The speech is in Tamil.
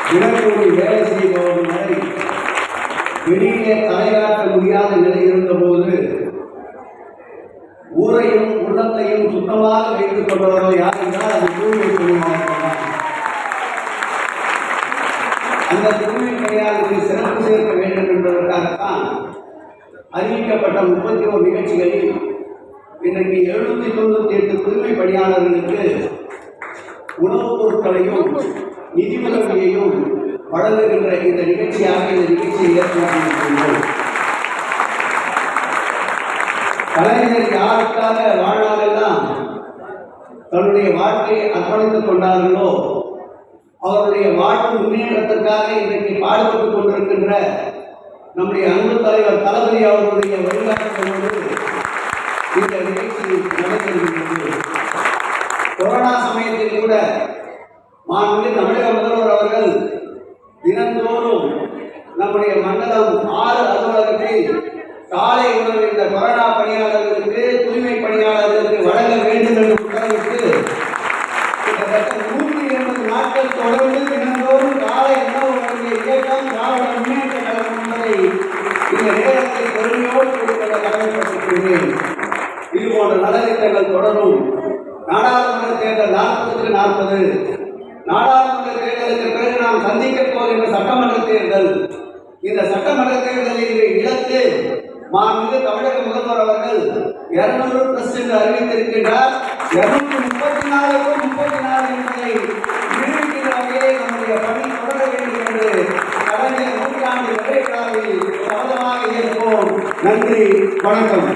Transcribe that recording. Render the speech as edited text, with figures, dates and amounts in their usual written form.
தினக்கூலி வேலை செய்பவர்கள் வரை வெளியே தலைகாட்ட முடியாத நிலை இருந்தபோது ஊரையும் உள்ளத்தையும் சுத்தமாக வைத்துக் கொண்டவர்கள் யார் என்றால் அது தூய்மை பணியாளர்கள். அந்த தூய்மை பணியாளர்களுக்கு சிறப்பு சேர்க்க வேண்டும் என்பதற்காகத்தான் அறிவிக்கப்பட்ட 31 நிகழ்ச்சிகளில் இன்றைக்கு 798 தூய்மை பணியாளர்களுக்கு உணவுப் பொருட்களையும் நிதி உதவியையும் வழங்குகின்ற இந்த நிகழ்ச்சியை ஏற்படுத்தியிருக்கின்றோம். கலைஞர் யாருக்காக வாழ்நாளெல்லாம் தன்னுடைய வாழ்க்கையை அர்ப்பணித்துக் கொண்டார்களோ அவருடைய வாழ்வு முன்னேற்றத்திற்காக இன்றைக்கு பாடுபட்டுக் கொண்டிருக்கின்ற நம்முடைய அன்பு தலைவர் தளபதி அவர்களுடைய வழிகாட்டுதலோடு இந்த நிகழ்ச்சி நடைபெறுகின்றது. கொரோனா சமயத்தில் கூட மாண்புமிகு தமிழக முதல்வர் அவர்கள் தினந்தோறும் நம்முடைய மண்டலம் 6 அலுவலகத்தில் காலை உணவு இந்த கொரோனா பணியாளர்களுக்கு தூய்மை பணியாளர்களுக்கு வழங்க வேண்டும் என்று உத்தரவிட்டு கிட்டத்தட்ட 180 நாட்கள் தொடர்ந்து தினந்தோறும் காலை உணவு வழங்கிய இயக்கம் திராவிட முன்னேற்ற கழகம் என்பதை இந்த நேரத்தில் பெருமையோடு கொடுக்க கடமைப்பட்டிருக்கிறேன். இதுபோன்ற நலத்திட்டங்கள் தொடரும். நாடாளுமன்ற தேர்தல் 40க்கு 40. நாடாளுமன்ற தேர்தலுக்கு பிறகு நாம் சந்திக்க போகின்ற சட்டமன்ற தேர்தல். இந்த சட்டமன்ற தேர்தலில் இலக்கு மாண்புமிகு தமிழக முதல்வர் அவர்கள் 200+ என்று அறிவித்திருக்கின்றார். 234க்கும் 34 என்பதை நிரூபிக்கிற வகையிலே நம்முடைய பணி தொடர வேண்டும் என்று கடந்த நூற்றாண்டு நிறைவு விழாவில் சபதமாக ஏற்போம். நன்றி, வணக்கம்.